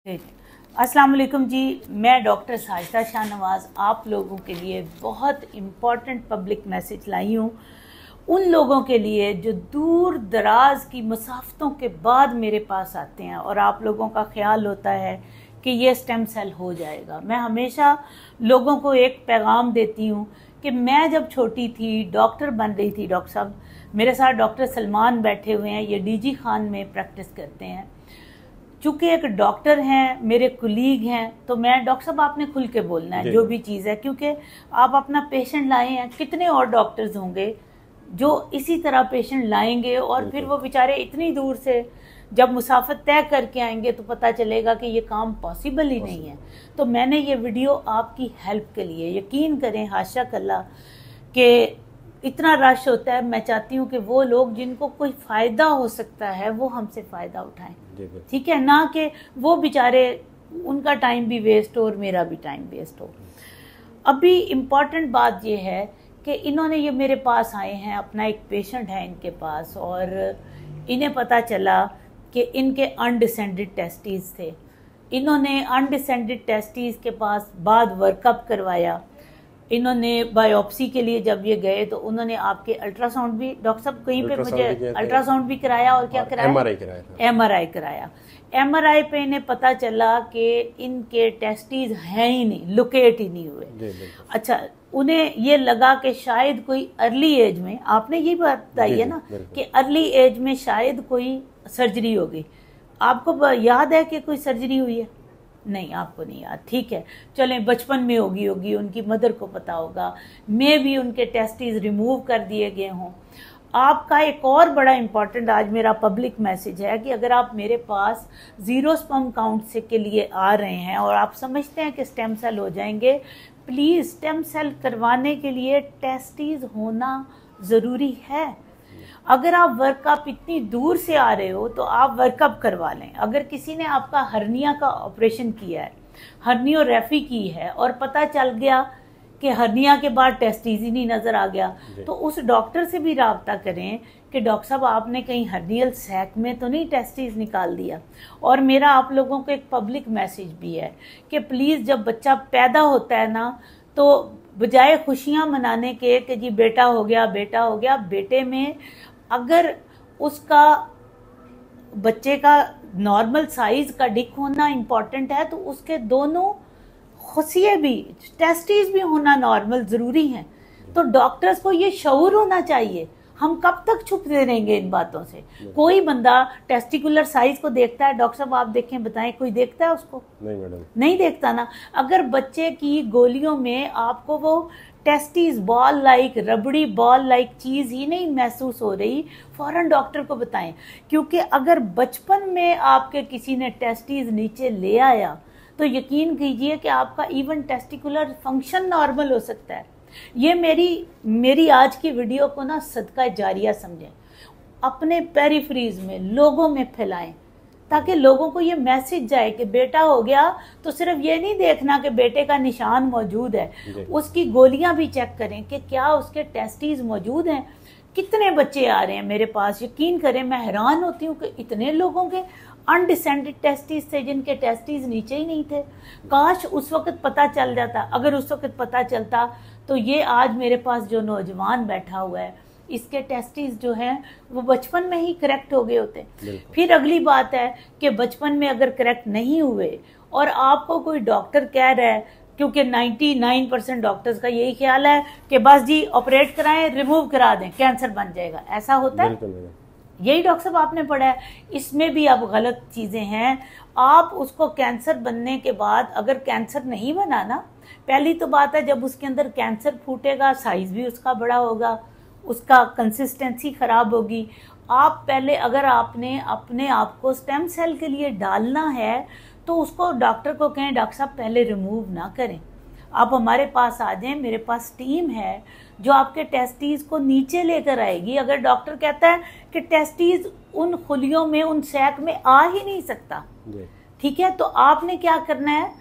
अस्सलाम वालेकुम जी, मैं डॉक्टर साजिदा शाहनवाज़ आप लोगों के लिए बहुत इम्पॉर्टेंट पब्लिक मैसेज लाई हूँ। उन लोगों के लिए जो दूर दराज की मसाफ़तों के बाद मेरे पास आते हैं और आप लोगों का ख्याल होता है कि ये स्टेम सेल हो जाएगा। मैं हमेशा लोगों को एक पैगाम देती हूँ कि मैं जब छोटी थी, डॉक्टर बन रही थी, डॉक्टर साहब मेरे साथ डॉक्टर सलमान बैठे हुए हैं, ये डीजी खान में प्रैक्टिस करते हैं। चूँकि एक डॉक्टर हैं, मेरे कुलीग हैं, तो मैं डॉक्टर साहब आपने खुल के बोलना है जो भी चीज़ है, क्योंकि आप अपना पेशेंट लाए हैं। कितने और डॉक्टर्स होंगे जो इसी तरह पेशेंट लाएंगे और फिर वो बेचारे इतनी दूर से जब मुसाफत तय करके आएंगे तो पता चलेगा कि ये काम पॉसिबल ही नहीं है। तो मैंने ये वीडियो आपकी हेल्प के लिए, यकीन करें हाशा कल्ला कि इतना रश होता है, मैं चाहती हूँ कि वो लोग जिनको कोई फ़ायदा हो सकता है वो हमसे फ़ायदा उठाएं, ठीक है, ना कि वो बेचारे उनका टाइम भी वेस्ट हो और मेरा भी टाइम वेस्ट हो। अभी इम्पॉर्टेंट बात ये है कि इन्होंने ये मेरे पास आए हैं, अपना एक पेशेंट है इनके पास और इन्हें पता चला कि इनके अनडिसेंडेड टेस्टिस थे। इन्होंने अनडिसेंडेड टेस्टिस के पास बाद वर्कअप करवाया। इन्होंने बायोप्सी के लिए जब ये गए तो उन्होंने आपके अल्ट्रासाउंड भी, डॉक्टर साहब कहीं पे मुझे अल्ट्रासाउंड भी कराया और क्या कराया, एमआरआई कराया। एमआरआई पे इन्हें पता चला कि इनके टेस्टिस हैं ही नहीं, लोकेट ही नहीं हुए। अच्छा, उन्हें ये लगा कि शायद कोई अर्ली एज में, आपने ये बात बताई है ना कि अर्ली एज में शायद कोई सर्जरी होगी। आपको याद है कि कोई सर्जरी हुई है? नहीं, आपको नहीं याद, ठीक है, चलें बचपन में होगी उनकी मदर को पता होगा, मे भी उनके टेस्टिस रिमूव कर दिए गए हों। आपका एक और बड़ा इम्पॉर्टेंट आज मेरा पब्लिक मैसेज है कि अगर आप मेरे पास ज़ीरो स्पर्म काउंट से के लिए आ रहे हैं और आप समझते हैं कि स्टेम सेल हो जाएंगे, प्लीज़ स्टेम सेल करवाने के लिए टेस्टिस होना ज़रूरी है। अगर आप वर्कअप इतनी दूर से आ रहे हो तो आप वर्कअप करवा लें। अगर किसी ने आपका हर्निया का ऑपरेशन किया है, हर्नियोरेफी की है और पता चल गया कि हर्निया के बाद टेस्टिस ही नहीं नज़र आ गया, तो उस डॉक्टर से भी राब्ता करें कि डॉक्टर साहब आपने कहीं हर्नियल सैक में तो नहीं टेस्टिस निकाल दिया। और मेरा आप लोगों को एक पब्लिक मैसेज भी है कि प्लीज़ जब बच्चा पैदा होता है ना, तो बजाय खुशियाँ मनाने के कि जी बेटा हो गया, बेटे में अगर उसका बच्चे का नॉर्मल साइज का डिक होना इम्पॉर्टेंट है तो उसके दोनों खुशियाँ भी, टेस्टिस भी होना नॉर्मल ज़रूरी हैं। तो डॉक्टर्स को ये शऊर होना चाहिए। हम कब तक छुपते रहेंगे इन बातों से? कोई बंदा टेस्टिकुलर साइज को देखता है, डॉक्टर साहब आप देखें, बताएं, कोई देखता है उसको? नहीं मैडम, नहीं देखता ना। अगर बच्चे की गोलियों में आपको वो टेस्टिस बॉल लाइक, रबड़ी बॉल लाइक चीज़ ही नहीं महसूस हो रही, फौरन डॉक्टर को बताएं। क्योंकि अगर बचपन में आपके किसी ने टेस्टिस नीचे ले आया तो यकीन कीजिए कि आपका इवन टेस्टिकुलर फंक्शन नॉर्मल हो सकता है। ये मेरी आज की वीडियो को ना सदका जारिया समझें, अपने पेरिफ्रीज में लोगों में फैलाएं ताकि लोगों को ये मैसेज जाए कि बेटा हो गया तो सिर्फ ये नहीं देखना कि बेटे का निशान मौजूद है, उसकी गोलियां भी चेक करें कि क्या उसके टेस्टिस मौजूद हैं। कितने बच्चे आ रहे हैं मेरे पास, यकीन करें मैं हैरान होती हूँ कि इतने लोगों के अनडिसेंडेड टेस्टिस थे जिनके टेस्टिस नीचे ही नहीं थे। काश उस वक्त पता चल जाता। अगर उस वक्त पता चलता तो ये आज मेरे पास जो नौजवान बैठा हुआ है, इसके टेस्टिस जो हैं वो बचपन में ही करेक्ट हो गए होते। फिर अगली बात है कि बचपन में अगर करेक्ट नहीं हुए और आपको कोई डॉक्टर कह रहा है, क्योंकि 99% डॉक्टर्स का यही ख्याल है कि बस जी ऑपरेट कराएं, रिमूव करा दें, कैंसर बन जाएगा, ऐसा होता है? यही डॉक्टर साहब आपने पढ़ा है। इसमें भी अब गलत चीज़ें हैं। आप उसको कैंसर बनने के बाद अगर कैंसर नहीं बना ना, पहली तो बात है जब उसके अंदर कैंसर फूटेगा साइज भी उसका बड़ा होगा, उसका कंसिस्टेंसी ख़राब होगी। आप पहले अगर आपने अपने आप को स्टेम सेल के लिए डालना है तो उसको डॉक्टर को कहें डॉक्टर साहब पहले रिमूव ना करें, आप हमारे पास आ जाएं, मेरे पास टीम है जो आपके टेस्टिस को नीचे लेकर आएगी। अगर डॉक्टर कहता है कि टेस्टिस उन खुलियों में, उन सैक में आ ही नहीं सकता, ठीक है, तो आपने क्या करना है,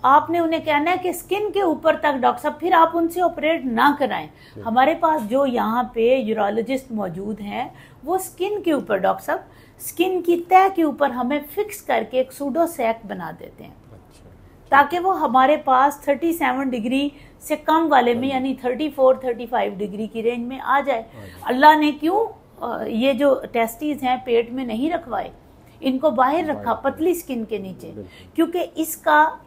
आपने उन्हें कहना है कि स्किन के ऊपर तक डॉक्टर साहब, फिर आप उनसे ऑपरेट ना कराएं। हमारे पास जो यहाँ पे यूरोलॉजिस्ट मौजूद हैं वो स्किन के ऊपर डॉक्टर साहब स्किन की तह के ऊपर हमें फिक्स करके एक सूडो सैक बना देते हैं, ताकि वो हमारे पास 37 डिग्री से कम वाले में यानी 34-35 डिग्री की रेंज में आ जाए। अल्लाह ने क्यों ये जो टेस्टीज हैं पेट में नहीं रखवाए, इनको बाहर रखा पतली स्किन के नीचे, क्योंकि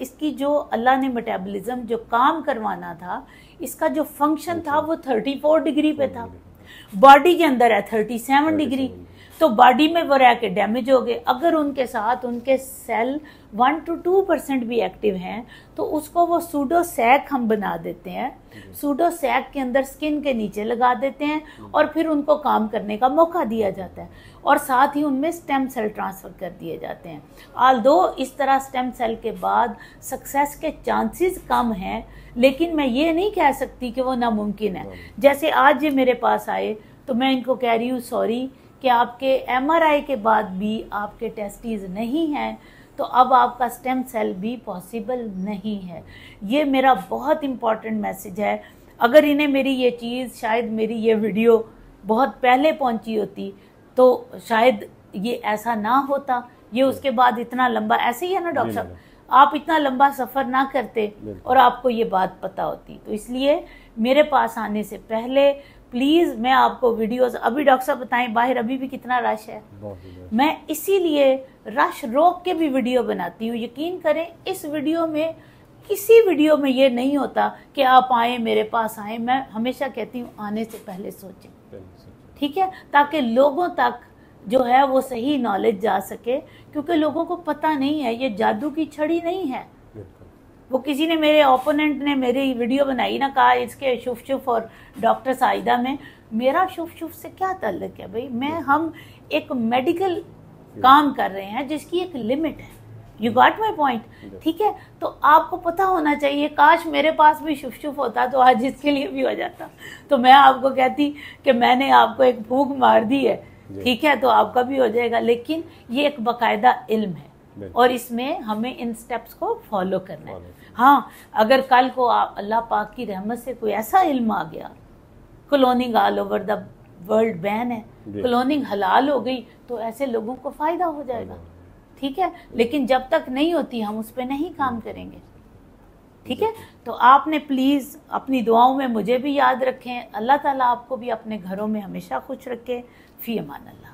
इसकी जो अल्लाह ने मेटाबॉलिज्म जो काम करवाना था, इसका जो फंक्शन था वो 34 डिग्री पे था, बॉडी के अंदर है 37 डिग्री, तो बॉडी में वो रह के डैमेज हो गए। अगर उनके साथ उनके सेल 1 to 2% भी एक्टिव हैं तो उसको वो सूडो सैक हम बना देते हैं, सूडो सैक के अंदर स्किन के नीचे लगा देते हैं और फिर उनको काम करने का मौका दिया जाता है और साथ ही उनमें स्टेम सेल ट्रांसफ़र कर दिए जाते हैं। आल्दो इस तरह स्टेम सेल के बाद सक्सेस के चांसेस कम हैं, लेकिन मैं ये नहीं कह सकती कि वो नामुमकिन है। जैसे आज ये मेरे पास आए तो मैं इनको कह रही हूँ सॉरी कि आपके MRI के बाद भी आपके टेस्टीज नहीं हैं, तो अब आपका स्टेम सेल भी पॉसिबल नहीं है। ये मेरा बहुत इम्पॉर्टेंट मैसेज है। अगर इन्हें मेरी ये चीज़, शायद मेरी ये वीडियो बहुत पहले पहुंची होती तो शायद ये ऐसा ना होता, ये उसके बाद इतना लंबा, ऐसे ही है ना डॉक्टर साहब, आप इतना लंबा सफ़र ना करते और आपको ये बात पता होती। तो इसलिए मेरे पास आने से पहले प्लीज़ मैं आपको वीडियोस, अभी डॉक्टर साहब बताएं बाहर अभी भी कितना रश है, मैं इसीलिए रश रोक के भी वीडियो बनाती हूँ। यकीन करें इस वीडियो में, किसी वीडियो में ये नहीं होता कि आप आए मेरे पास आए, मैं हमेशा कहती हूँ आने से पहले सोचें, ठीक है, ताकि लोगों तक जो है वो सही नॉलेज जा सके, क्योंकि लोगों को पता नहीं है, ये जादू की छड़ी नहीं है। वो किसी ने, मेरे ओपोनेंट ने मेरी वीडियो बनाई ना, कहा इसके शुफ शुफ और डॉक्टर साहिदा में, मेरा शुफ शुफ से क्या ताल्लुक है भाई, हम एक मेडिकल काम कर रहे हैं जिसकी एक लिमिट है। यू गॉट माई पॉइंट, ठीक है। तो आपको पता होना चाहिए, काश मेरे पास भी शुफ शुफ होता तो आज इसके लिए भी हो जाता, तो मैं आपको कहती कि मैंने आपको एक फूंक मार दी है, ठीक है, तो आपका भी हो जाएगा। लेकिन ये एक बाकायदा इल्म है और इसमें हमें इन स्टेप्स को फॉलो करना है। हाँ, अगर कल को अल्लाह पाक की रहमत से कोई ऐसा इल्म आ गया, cloning all over the world ban है, क्लोनिंग हलाल हो गई, तो ऐसे लोगों को फ़ायदा हो जाएगा, ठीक है। लेकिन जब तक नहीं होती हम उस पर नहीं काम करेंगे, ठीक है। तो आपने प्लीज़ अपनी दुआओं में मुझे भी याद रखें, अल्लाह ताला आपको भी अपने घरों में हमेशा खुश रखे। फ़ी अमान अल्लाह।